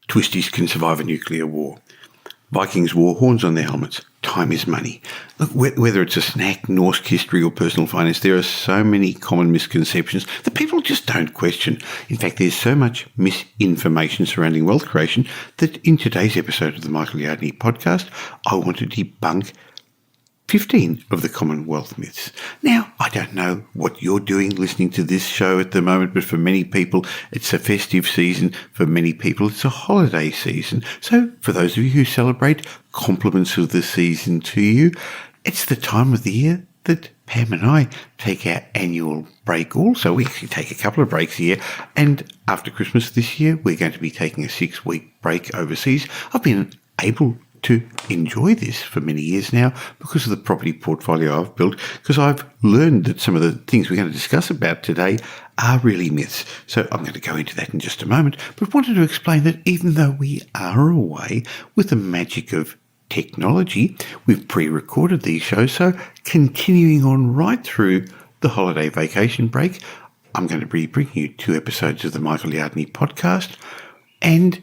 Twisties can survive a nuclear war. Vikings wore horns on their helmets. Time is money. Look, whether it's a snack, Norse history or personal finance, there are so many common misconceptions that people just don't question. In fact, there's so much misinformation surrounding wealth creation that in today's episode of the Michael Yardney podcast, I want to debunk 15 of the common wealth myths. Now, I don't know what you're doing listening to this show at the moment, but for many people, it's a festive season. For many people, it's a holiday season. So for those of you who celebrate, compliments of the season to you. It's the time of the year that Pam and I take our annual break also. We actually take a couple of breaks a year. And after Christmas this year, we're going to be taking a 6-week break overseas. I've been able to enjoy this for many years now because of the property portfolio I've built, because I've learned that some of the things we're going to discuss about today are really myths. So I'm going to go into that in just a moment, but wanted to explain that even though we are away with the magic of technology, we've pre-recorded these shows, so continuing on right through the holiday vacation break, I'm going to be bringing you 2 episodes of the Michael Yardney podcast, and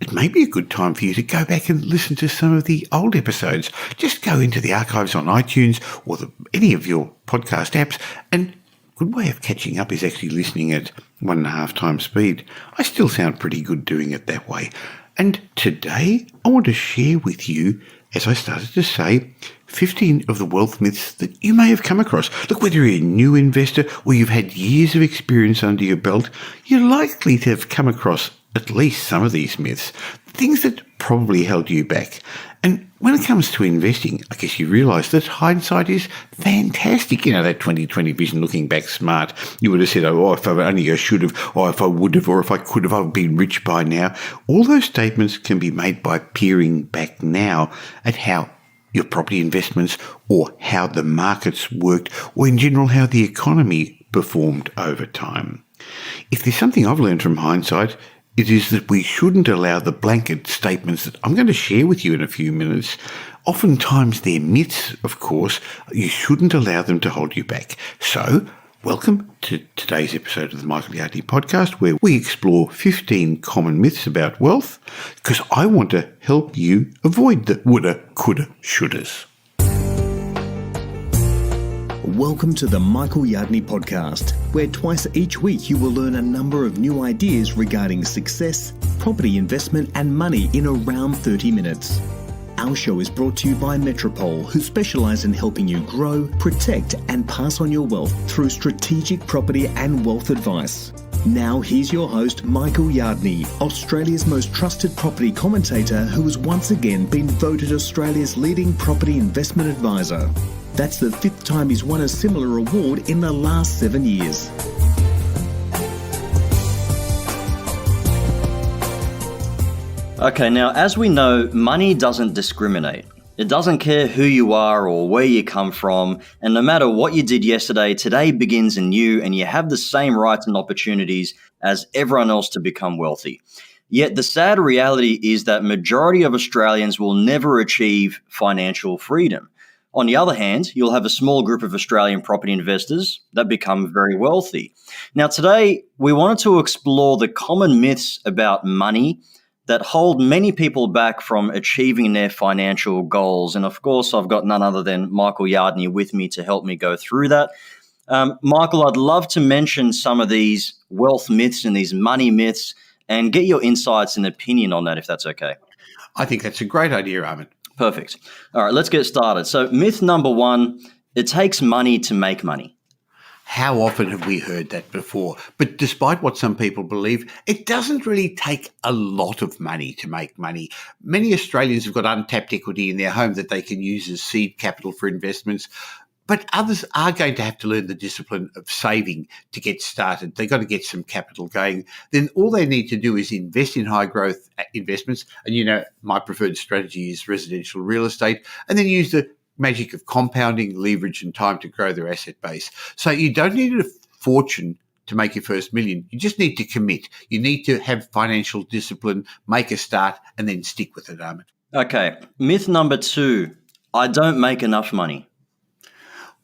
it may be a good time for you to go back and listen to some of the old episodes. Just go into the archives on iTunes or any of your podcast apps, and a good way of catching up is actually listening at 1.5 times speed. I still sound pretty good doing it that way. And today I want to share with you, as I started to say, 15 of the wealth myths that you may have come across. Look, whether you're a new investor or you've had years of experience under your belt, you're likely to have come across at least some of these myths, things that probably held you back. And when it comes to investing, I guess you realise that hindsight is fantastic. You know, that 2020 vision, looking back smart. You would have said, oh, if I should have, or if I would have, or if I could have, I've been rich by now. All those statements can be made by peering back now at how your property investments or how the markets worked, or in general how the economy performed over time. If there's something I've learned from hindsight, it is that we shouldn't allow the blanket statements that I'm going to share with you in a few minutes. Oftentimes they're myths, of course. You shouldn't allow them to hold you back. So, welcome to today's episode of the Michael Yardney podcast, where we explore 15 common myths about wealth, because I want to help you avoid the woulda, coulda, shouldas. Welcome to the Michael Yardney podcast, where twice each week you will learn a number of new ideas regarding success, property investment and money in around 30 minutes. Our show is brought to you by Metropole, who specialise in helping you grow, protect and pass on your wealth through strategic property and wealth advice. Now here's your host, Michael Yardney, Australia's most trusted property commentator, who has once again been voted Australia's leading property investment advisor. That's the 5th time he's won a similar award in the last 7 years. Okay, now as we know, money doesn't discriminate. It doesn't care who you are or where you come from, and no matter what you did yesterday, today begins anew and you have the same rights and opportunities as everyone else to become wealthy. Yet the sad reality is that majority of Australians will never achieve financial freedom. On the other hand, you'll have a small group of Australian property investors that become very wealthy. Now, today, we wanted to explore the common myths about money that hold many people back from achieving their financial goals. And of course, I've got none other than Michael Yardney with me to help me go through that. Michael, I'd love to mention some of these wealth myths and these money myths and get your insights and opinion on that, if that's okay. I think that's a great idea, Ahmed. Perfect. All right, let's get started. So myth number 1, it takes money to make money. How often have we heard that before? But despite what some people believe, it doesn't really take a lot of money to make money. Many Australians have got untapped equity in their home that they can use as seed capital for investments. But others are going to have to learn the discipline of saving to get started. They've got to get some capital going. Then all they need to do is invest in high growth investments. And, you know, my preferred strategy is residential real estate, and then use the magic of compounding, leverage and time to grow their asset base. So you don't need a fortune to make your first million. You just need to commit. You need to have financial discipline, make a start, and then stick with it, Ahmed. Okay. Myth number 2, I don't make enough money.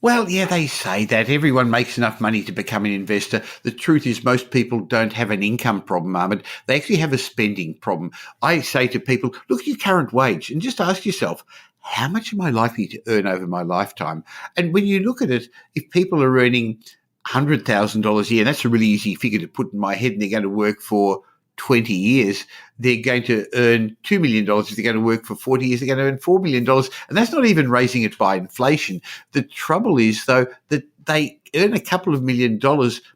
Well, yeah, they say that everyone makes enough money to become an investor. The truth is most people don't have an income problem, Ahmed. They actually have a spending problem. I say to people, look at your current wage and just ask yourself, how much am I likely to earn over my lifetime? And when you look at it, if people are earning $100,000 a year, and that's a really easy figure to put in my head, and they're going to work for 20 years, they're going to earn $2 million. If they're going to work for 40 years, they're going to earn $4 million. And that's not even raising it by inflation. The trouble is, though, that they earn a couple of $1 million,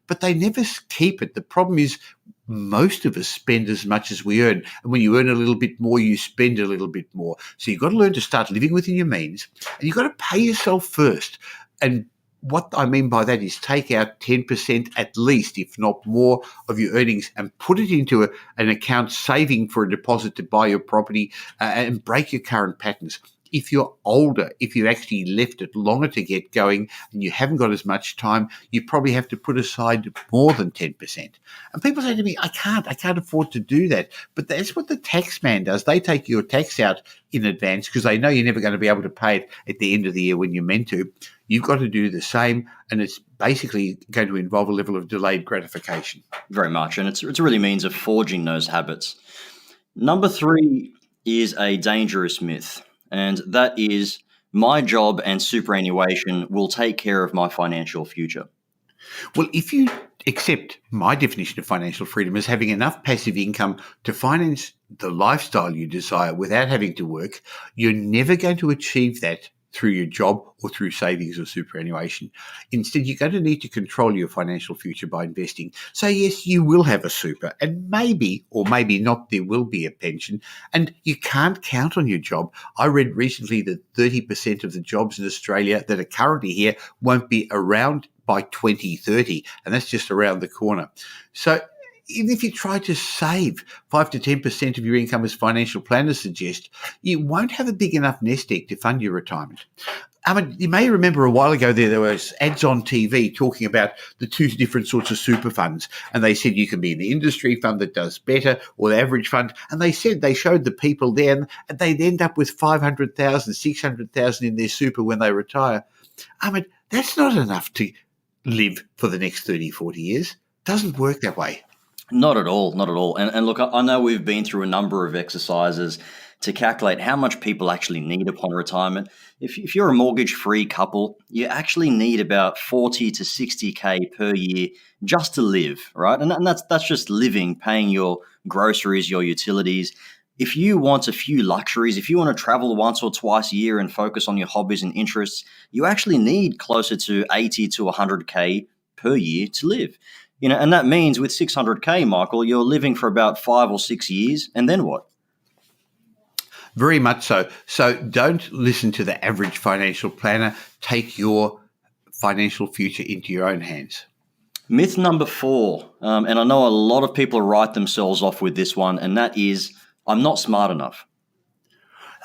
but they never keep it. The problem is most of us spend as much as we earn. And when you earn a little bit more, you spend a little bit more. So you've got to learn to start living within your means, and you've got to pay yourself first. And what I mean by that is take out 10% at least, if not more, of your earnings and put it into an account saving for a deposit to buy your property, and break your current patterns. If you're older, if you actually left it longer to get going and you haven't got as much time, you probably have to put aside more than 10%. And people say to me, I can't afford to do that. But that's what the tax man does. They take your tax out in advance because they know you're never going to be able to pay it at the end of the year when you're meant to. You've got to do the same, and it's basically going to involve a level of delayed gratification. Very much, and it's really means of forging those habits. Number 3 is a dangerous myth, and that is my job and superannuation will take care of my financial future. Well, if you accept my definition of financial freedom as having enough passive income to finance the lifestyle you desire without having to work, you're never going to achieve that through your job or through savings or superannuation. Instead, you're going to need to control your financial future by investing. So yes, you will have a super, and maybe or maybe not, there will be a pension, and you can't count on your job. I read recently that 30% of the jobs in Australia that are currently here won't be around by 2030, and that's just around the corner. So even if you try to save 5 to 10% of your income, as financial planners suggest, you won't have a big enough nest egg to fund your retirement. I mean, you may remember a while ago there was ads on TV talking about the two different sorts of super funds. And they said you can be in the industry fund that does better or the average fund. And they showed the people there and they'd end up with 500,000, 600,000 in their super when they retire. I mean, that's not enough to live for the next 30, 40 years. Doesn't work that way. Not at all, not at all. And look, I know we've been through a number of exercises to calculate how much people actually need upon retirement. If you're a mortgage-free couple, you actually need about 40 to 60K per year just to live, right? And that's just living, paying your groceries, your utilities. If you want a few luxuries, if you want to travel once or twice a year and focus on your hobbies and interests, you actually need closer to 80 to 100K per year to live. And that means with 600K, Michael, you're living for about 5 or 6 years, and then what? Very much so. So don't listen to the average financial planner. Take your financial future into your own hands. Myth number 4, and I know a lot of people write themselves off with this one, and that is, I'm not smart enough.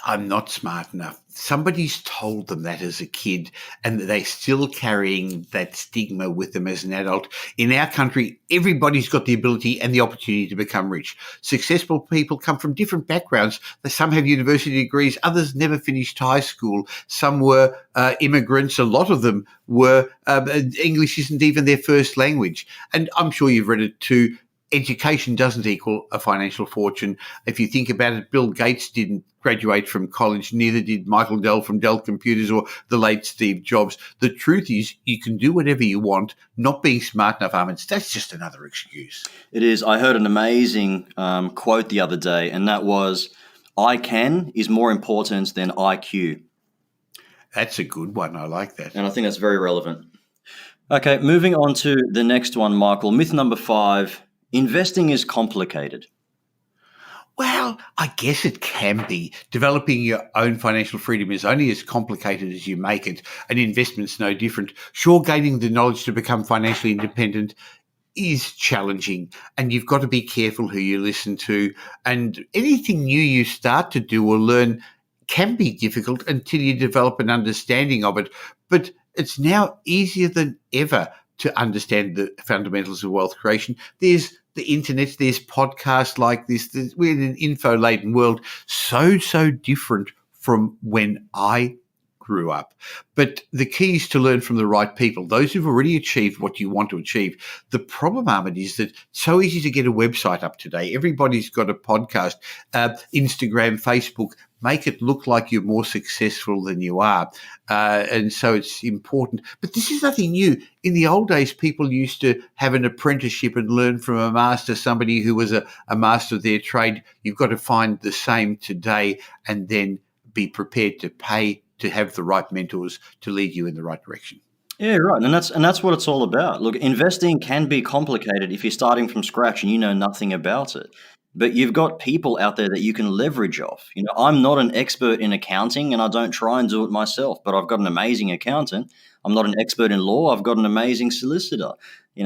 I'm not smart enough. Somebody's told them that as a kid, and they're still carrying that stigma with them as an adult. In our country, everybody's got the ability and the opportunity to become rich. Successful people come from different backgrounds. Some have university degrees, others never finished high school. Some were immigrants. A lot of them were English isn't even their first language. And I'm sure you've read it too. Education doesn't equal a financial fortune. If you think about it, Bill Gates didn't graduate from college, neither did Michael Dell from Dell Computers or the late Steve Jobs. The truth is you can do whatever you want. Not being smart enough, Ahmed, that's just another excuse. It is. I heard an amazing quote the other day, and that was, I can is more important than IQ. That's a good one. I like that. And I think that's very relevant. Okay, moving on to the next one, Michael. Myth number 5. Investing is complicated. Well, I guess it can be. Developing your own financial freedom is only as complicated as you make it, and investment's no different. Sure, gaining the knowledge to become financially independent is challenging, and you've got to be careful who you listen to, and anything new you start to do or learn can be difficult until you develop an understanding of it. But it's now easier than ever to understand the fundamentals of wealth creation. There's the internet, there's podcasts like this. We're in an info-laden world, so different from when I grew up. But the key is to learn from the right people, those who've already achieved what you want to achieve. The problem, Ahmed, is that it's so easy to get a website up today. Everybody's got a podcast, Instagram, Facebook. Make it look like you're more successful than you are. And so it's important. But this is nothing new. In the old days, people used to have an apprenticeship and learn from a master, somebody who was a master of their trade. You've got to find the same today and then be prepared to pay to have the right mentors to lead you in the right direction. Yeah, right. And that's what it's all about. Look, investing can be complicated if you're starting from scratch and you know nothing about it. But you've got people out there that you can leverage off. I'm not an expert in accounting and I don't try and do it myself, but I've got an amazing accountant. I'm not an expert in law. I've got an amazing solicitor.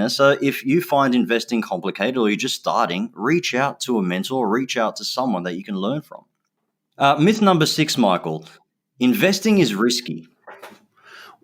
So if you find investing complicated or you're just starting, reach out to a mentor, reach out to someone that you can learn from. Myth number 6, Michael. Investing is risky.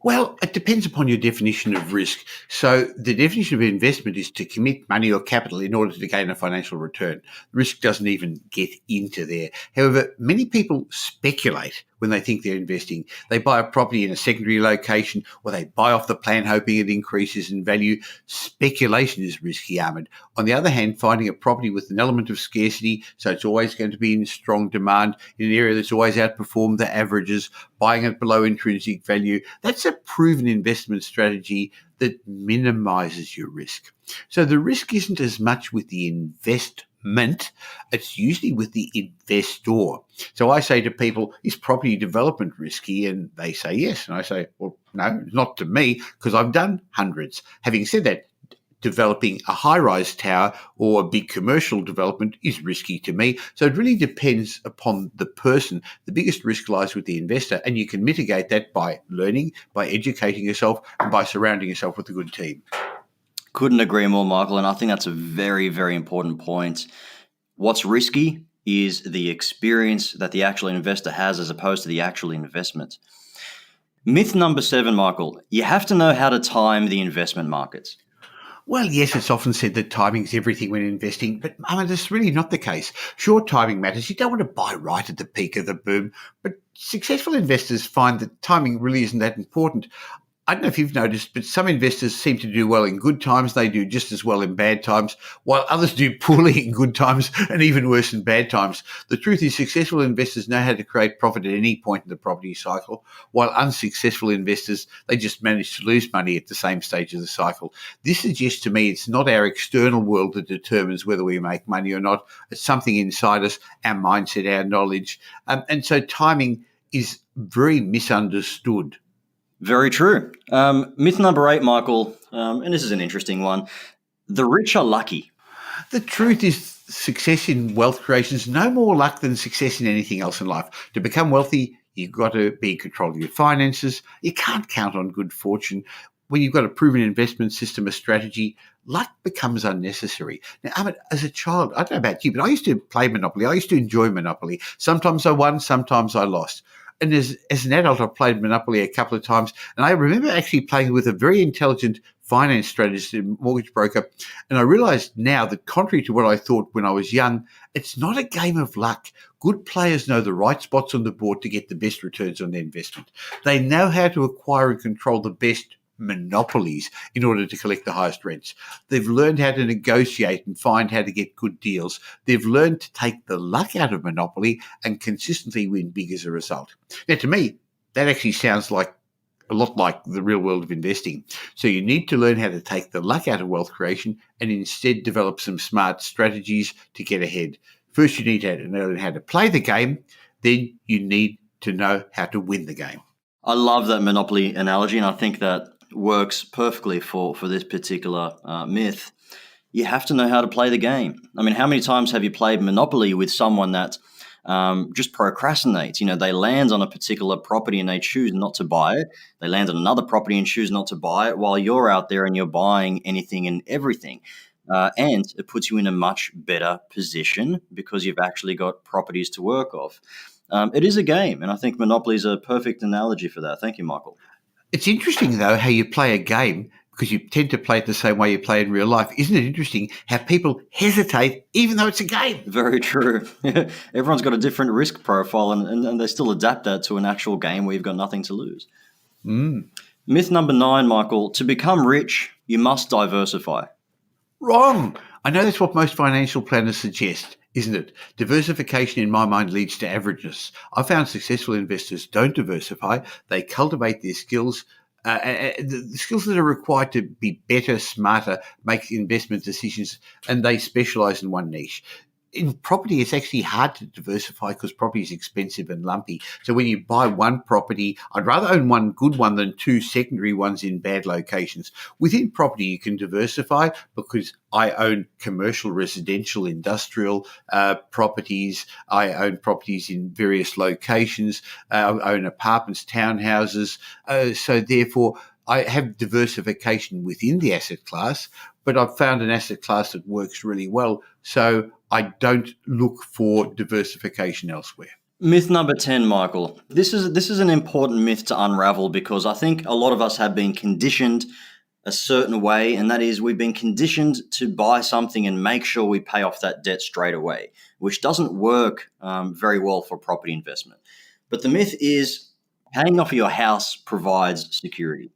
Well, it depends upon your definition of risk. So the definition of investment is to commit money or capital in order to gain a financial return. Risk doesn't even get into there. However, many people speculate when they think they're investing. They buy a property in a secondary location or they buy off the plan hoping it increases in value. Speculation is risky, Ahmed. On the other hand, finding a property with an element of scarcity, so it's always going to be in strong demand in an area that's always outperformed the averages, buying it below intrinsic value, that's a proven investment strategy that minimizes your risk. So the risk isn't as much with the investment, it's usually with the investor. So I say to people, is property development risky? And they say yes. And I say, well, no, not to me, because I've done hundreds. Having said that, developing a high-rise tower or a big commercial development is risky to me. So it really depends upon the person. The biggest risk lies with the investor, and you can mitigate that by learning, by educating yourself, and by surrounding yourself with a good team. Couldn't agree more, Michael. And I think that's a very, very important point. What's risky is the experience that the actual investor has as opposed to the actual investment. Myth number 7, Michael. You have to know how to time the investment markets. Well, yes, it's often said that timing is everything when investing, but that's really not the case. Sure, timing matters. You don't want to buy right at the peak of the boom, but successful investors find that timing really isn't that important. I don't know if you've noticed, but some investors seem to do well in good times. They do just as well in bad times, while others do poorly in good times and even worse in bad times. The truth is successful investors know how to create profit at any point in the property cycle, while unsuccessful investors, they just manage to lose money at the same stage of the cycle. This suggests to me it's not our external world that determines whether we make money or not. It's something inside us, our mindset, our knowledge. And so timing is very misunderstood. Very true. Myth number 8, Michael, and this is an interesting one. The rich are lucky. The truth is success in wealth creation is no more luck than success in anything else in life. To become wealthy, you've got to be in control of your finances. You can't count on good fortune. When you've got a proven investment system, a strategy, luck becomes unnecessary. Now, Ahmed, as a child, I don't know about you, but I used to play Monopoly. I used to enjoy Monopoly. Sometimes I won, sometimes I lost. And as an adult, I've played Monopoly a couple of times. And I remember actually playing with a very intelligent finance strategist and mortgage broker. And I realized now that contrary to what I thought when I was young, it's not a game of luck. Good players know the right spots on the board to get the best returns on their investment. They know how to acquire and control the best monopolies in order to collect the highest rents. They've learned how to negotiate and find how to get good deals. They've learned to take the luck out of monopoly and consistently win big as a result. Now, to me, that actually sounds like a lot like the real world of investing. So you need to learn how to take the luck out of wealth creation and instead develop some smart strategies to get ahead. First, you need to learn how to play the game. Then you need to know how to win the game. I love that Monopoly analogy, and I think that works perfectly for this particular myth. You have to know how to play the game. I mean, how many times have you played Monopoly with someone that just procrastinates? They land on a particular property and they choose not to buy it. They land on another property and choose not to buy it while you're out there and you're buying anything and everything. And it puts you in a much better position because you've actually got properties to work off. It is a game, and I think Monopoly is a perfect analogy for that. Thank you, Michael. It's interesting, though, how you play a game, because you tend to play it the same way you play in real life. Isn't it interesting how people hesitate even though it's a game? Very true. Everyone's got a different risk profile, and they still adapt that to an actual game where you've got nothing to lose. Myth number 9, Michael: to become rich, you must diversify. Wrong. I know that's what most financial planners suggest, isn't it? Diversification, in my mind, leads to averageness. I found successful investors don't diversify. They cultivate their skills, the skills that are required to be better, smarter, make investment decisions, and they specialize in one niche. In property, it's actually hard to diversify because property is expensive and lumpy. So when you buy one property, I'd rather own one good one than two secondary ones in bad locations. Within property, you can diversify because I own commercial, residential, industrial properties. I own properties in various locations. I own apartments, townhouses. So therefore, I have diversification within the asset class, but I've found an asset class that works really well. So I don't look for diversification elsewhere. Myth number 10, Michael. This is an important myth to unravel because I think a lot of us have been conditioned a certain way, and that is we've been conditioned to buy something and make sure we pay off that debt straight away, which doesn't work very well for property investment. But the myth is paying off your house provides security.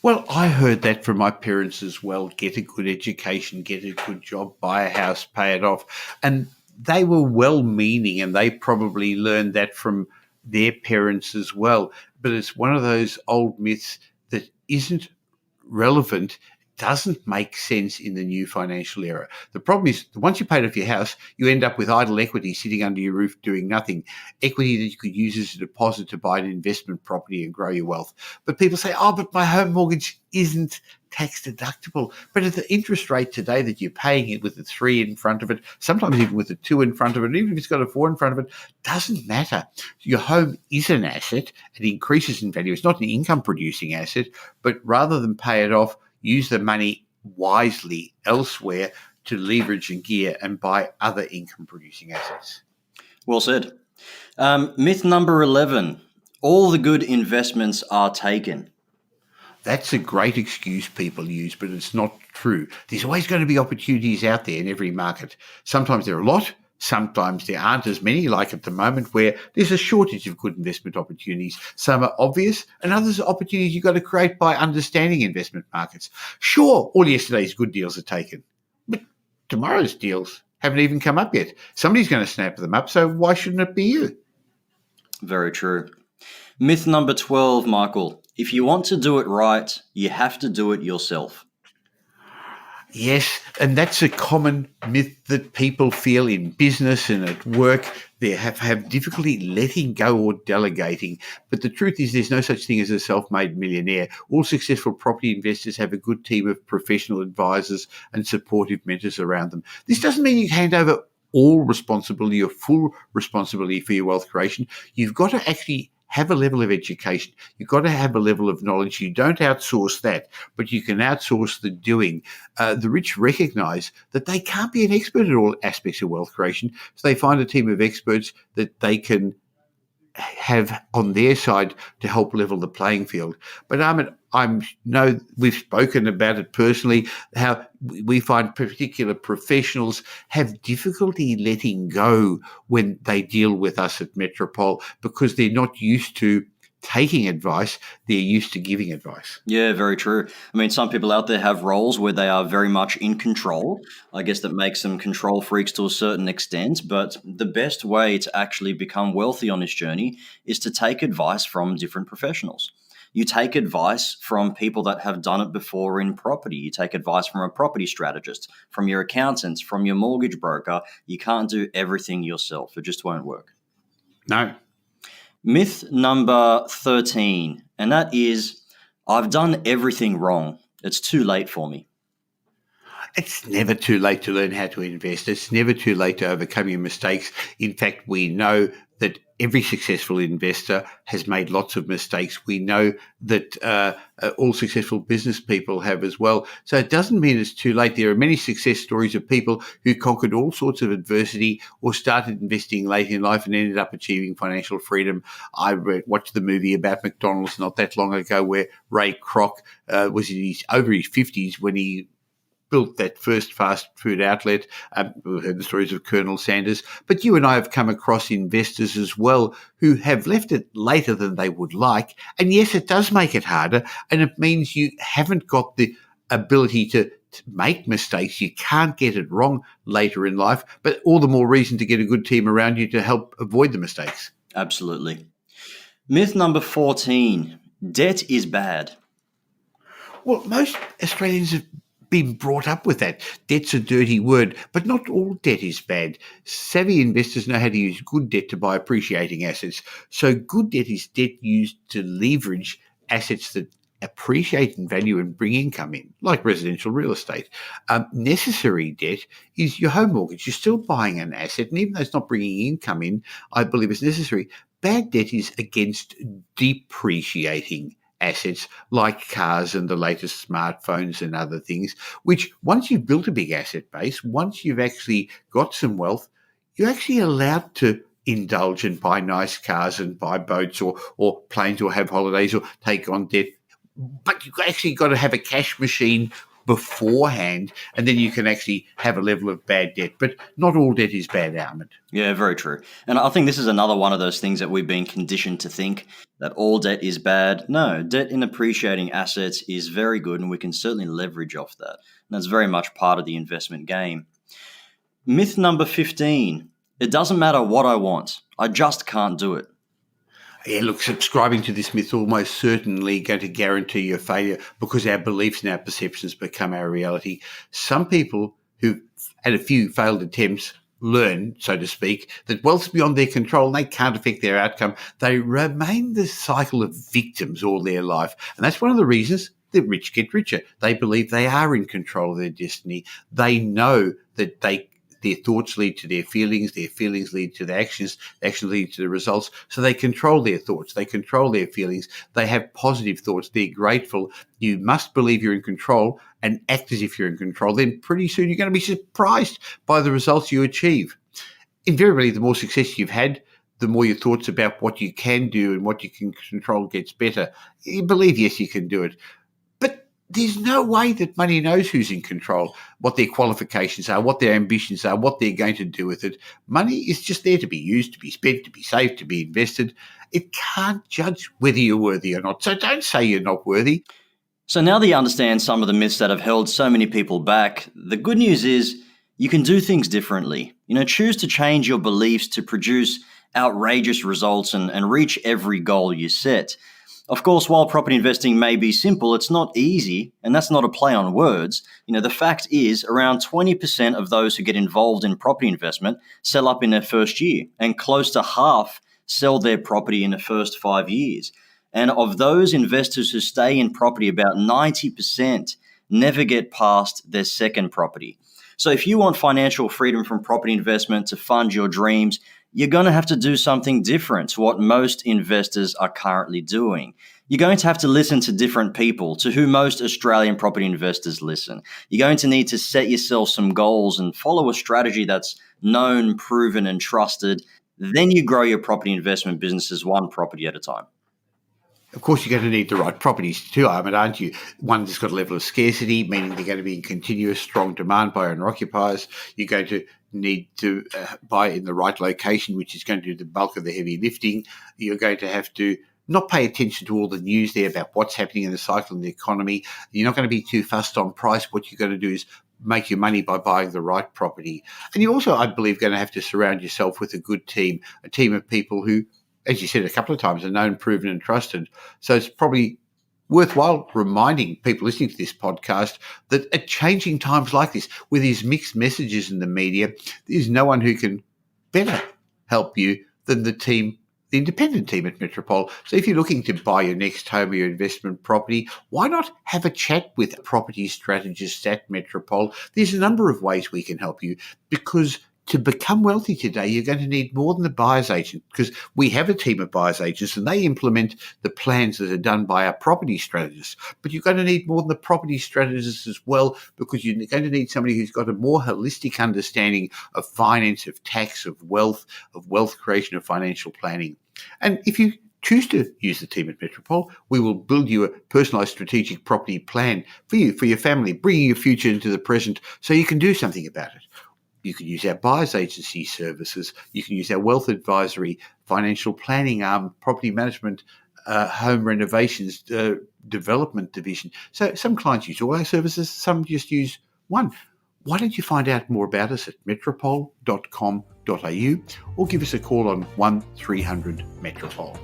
Well, I heard that from my parents as well. Get a good education, get a good job, buy a house, pay it off. And they were well-meaning, and they probably learned that from their parents as well. But it's one of those old myths that isn't relevant, doesn't make sense in the new financial era. The problem is, once you paid off your house, you end up with idle equity sitting under your roof doing nothing, equity that you could use as a deposit to buy an investment property and grow your wealth. But people say, oh, but my home mortgage isn't tax deductible. But at the interest rate today that you're paying it with a 3 in front of it, sometimes even with a 2 in front of it, even if it's got a 4 in front of it, doesn't matter. Your home is an asset. It increases in value. It's not an income producing asset, but rather than pay it off, use the money wisely elsewhere to leverage and gear and buy other income-producing assets. Well said. Myth number 11, all the good investments are taken. That's a great excuse people use, but it's not true. There's always going to be opportunities out there in every market. Sometimes there are a lot. Sometimes there aren't as many, like at the moment where there's a shortage of good investment opportunities. Some are obvious and others are opportunities you've got to create by understanding investment markets. Sure, all yesterday's good deals are taken, but tomorrow's deals haven't even come up yet. Somebody's going to snap them up, so why shouldn't it be you? Very true. Myth number 12, Michael. If you want to do it right, you have to do it yourself. Yes, and that's a common myth that people feel in business and at work. They have difficulty letting go or delegating. But the truth is there's no such thing as a self-made millionaire. All successful property investors have a good team of professional advisors and supportive mentors around them. This doesn't mean you hand over all responsibility or full responsibility for your wealth creation. You've got to actually have a level of education. You've got to have a level of knowledge. You don't outsource that, but you can outsource the doing. The rich recognize that they can't be an expert at all aspects of wealth creation, so they find a team of experts that they can have on their side to help level the playing field. But I know we've spoken about it personally, how we find particular professionals have difficulty letting go when they deal with us at Metropole because they're not used to taking advice, they're used to giving advice. Yeah, very true. I mean, some people out there have roles where they are very much in control. I guess that makes them control freaks to a certain extent, but the best way to actually become wealthy on this journey is to take advice from different professionals. You take advice from people that have done it before in property. You take advice from a property strategist, from your accountants, from your mortgage broker. You can't do everything yourself. It just won't work. No. Myth number 13, and that is, I've done everything wrong. It's too late for me. It's never too late to learn how to invest. It's never too late to overcome your mistakes. In fact, we know that every successful investor has made lots of mistakes. We know that all successful business people have as well. So it doesn't mean it's too late. There are many success stories of people who conquered all sorts of adversity or started investing late in life and ended up achieving financial freedom. I watched the movie about McDonald's not that long ago where Ray Kroc was over his 50s when he built that first fast food outlet. We've heard the stories of Colonel Sanders. But you and I have come across investors as well who have left it later than they would like. And yes, it does make it harder. And it means you haven't got the ability to make mistakes. You can't get it wrong later in life. But all the more reason to get a good team around you to help avoid the mistakes. Absolutely. Myth number 14, debt is bad. Well, most Australians have been brought up with that. Debt's a dirty word, but not all debt is bad. Savvy investors know how to use good debt to buy appreciating assets. So good debt is debt used to leverage assets that appreciate in value and bring income in, like residential real estate. Necessary debt is your home mortgage. You're still buying an asset, and even though it's not bringing income in, I believe it's necessary. Bad debt is against depreciating assets like cars and the latest smartphones and other things, which once you've built a big asset base, once you've actually got some wealth, you're actually allowed to indulge and buy nice cars and buy boats or planes or have holidays or take on debt. But you've actually got to have a cash machine beforehand, and then you can actually have a level of bad debt. But not all debt is bad, Ahmed. Yeah, very true. And I think this is another one of those things that we've been conditioned to think that all debt is bad. No, debt in appreciating assets is very good, and we can certainly leverage off that. And that's very much part of the investment game. Myth number 15, it doesn't matter what I want. I just can't do it. Yeah, look, subscribing to this myth almost certainly going to guarantee your failure because our beliefs and our perceptions become our reality. Some people who've had a few failed attempts learn, so to speak, that wealth's beyond their control and they can't affect their outcome. They remain the cycle of victims all their life. And that's one of the reasons the rich get richer. They believe they are in control of their destiny. They know that their thoughts lead to their feelings lead to their actions lead to the results. So they control their thoughts, they control their feelings, they have positive thoughts, they're grateful. You must believe you're in control and act as if you're in control. Then pretty soon you're going to be surprised by the results you achieve. Invariably, the more success you've had, the more your thoughts about what you can do and what you can control gets better. You believe, yes, you can do it. There's no way that money knows who's in control, what their qualifications are, what their ambitions are, what they're going to do with it. Money is just there to be used, to be spent, to be saved, to be invested. It can't judge whether you're worthy or not. So don't say you're not worthy. So now that you understand some of the myths that have held so many people back, the good news is you can do things differently. Choose to change your beliefs to produce outrageous results and reach every goal you set. Of course, while property investing may be simple, it's not easy, and that's not a play on words. The fact is around 20% of those who get involved in property investment sell up in their first year, and close to half sell their property in the first 5 years. And of those investors who stay in property, about 90% never get past their second property. So if you want financial freedom from property investment to fund your dreams, you're going to have to do something different to what most investors are currently doing. You're going to have to listen to different people, to who most Australian property investors listen. You're going to need to set yourself some goals and follow a strategy that's known, proven, and trusted. Then you grow your property investment businesses one property at a time. Of course, you're going to need the right properties too, Ahmed, aren't you? One that's got a level of scarcity, meaning they're going to be in continuous strong demand by owner-occupiers. You're going to need to buy in the right location, which is going to do the bulk of the heavy lifting. You're going to have to not pay attention to all the news there about what's happening in the cycle and the economy. You're not going to be too fussed on price. What you're going to do is make your money by buying the right property. And you also, I believe, going to have to surround yourself with a good team, a team of people who, as you said a couple of times, are known, proven and trusted. So it's probably worthwhile reminding people listening to this podcast that at changing times like this, with these mixed messages in the media, there's no one who can better help you than the independent team at Metropole. So if you're looking to buy your next home or your investment property, why not have a chat with property strategists at Metropole? There's a number of ways we can help you because to become wealthy today, you're going to need more than the buyer's agent, because we have a team of buyer's agents and they implement the plans that are done by our property strategists. But you're going to need more than the property strategists as well, because you're going to need somebody who's got a more holistic understanding of finance, of tax, of wealth creation, of financial planning. And if you choose to use the team at Metropole, we will build you a personalised strategic property plan for you, for your family, bringing your future into the present so you can do something about it. You can use our buyer's agency services. You can use our wealth advisory, financial planning arm, property management, home renovations, development division. So some clients use all our services, some just use one. Why don't you find out more about us at metropole.com.au or give us a call on 1300 Metropole.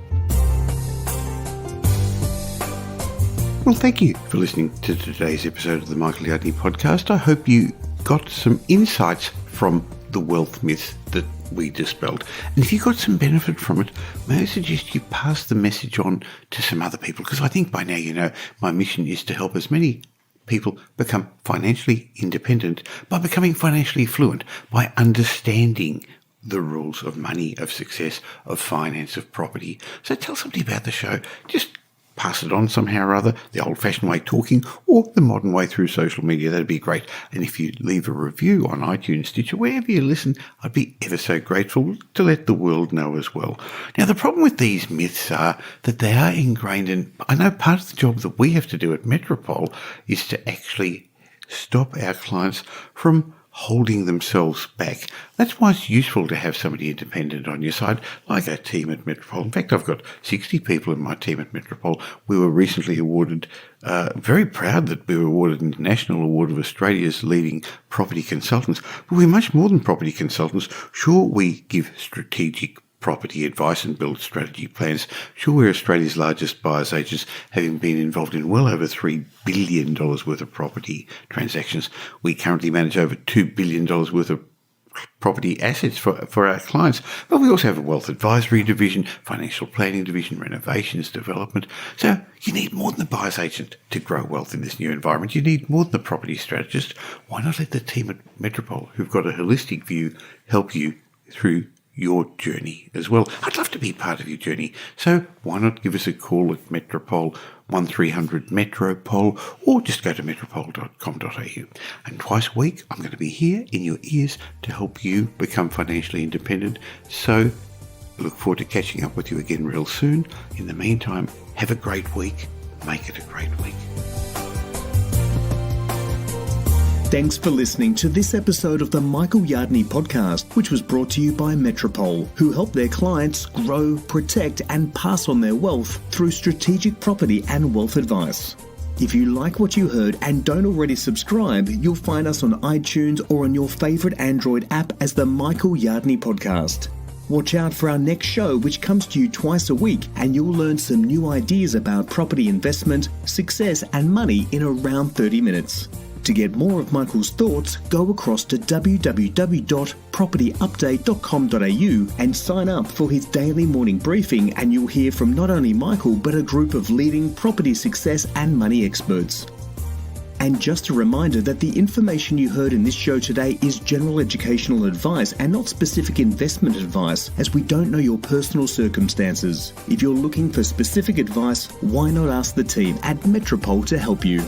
Well, thank you for listening to today's episode of the Michael Yardney podcast. I hope you got some insights from the wealth myths that we dispelled. And if you got some benefit from it, may I suggest you pass the message on to some other people, because I think by now you know my mission is to help as many people become financially independent by becoming financially fluent, by understanding the rules of money, of success, of finance, of property. So tell somebody about the show. Just pass it on somehow or other, the old-fashioned way talking or the modern way through social media. That'd be great. And if you leave a review on iTunes, Stitcher, wherever you listen, I'd be ever so grateful to let the world know as well. Now, the problem with these myths are that they are ingrained in, I know part of the job that we have to do at Metropole is to actually stop our clients from holding themselves back. That's why it's useful to have somebody independent on your side, like our team at Metropole. In fact, I've got 60 people in my team at Metropole. We were recently awarded, very proud that we were awarded an International Award of Australia's leading property consultants. But we're much more than property consultants. Sure, we give strategic property advice and build strategy plans. Sure, we're Australia's largest buyer's agents, having been involved in well over $3 billion worth of property transactions. We currently manage over $2 billion worth of property assets for our clients. But we also have a wealth advisory division, financial planning division, renovations, development. So you need more than the buyer's agent to grow wealth in this new environment. You need more than the property strategist. Why not let the team at Metropole, who've got a holistic view, help you through your journey as well? I'd love to be part of your journey. So why not give us a call at Metropole 1300 Metropole, or just go to metropole.com.au. And twice a week, I'm going to be here in your ears to help you become financially independent. So I look forward to catching up with you again real soon. In the meantime, have a great week. Make it a great week. Thanks for listening to this episode of the Michael Yardney podcast, which was brought to you by Metropole, who help their clients grow, protect, and pass on their wealth through strategic property and wealth advice. If you like what you heard and don't already subscribe, you'll find us on iTunes or on your favourite Android app as the Michael Yardney podcast. Watch out for our next show, which comes to you twice a week, and you'll learn some new ideas about property investment, success, and money in around 30 minutes. To get more of Michael's thoughts, go across to www.propertyupdate.com.au and sign up for his daily morning briefing, and you'll hear from not only Michael but a group of leading property success and money experts. And just a reminder that the information you heard in this show today is general educational advice and not specific investment advice, as we don't know your personal circumstances. If you're looking for specific advice, why not ask the team at Metropole to help you?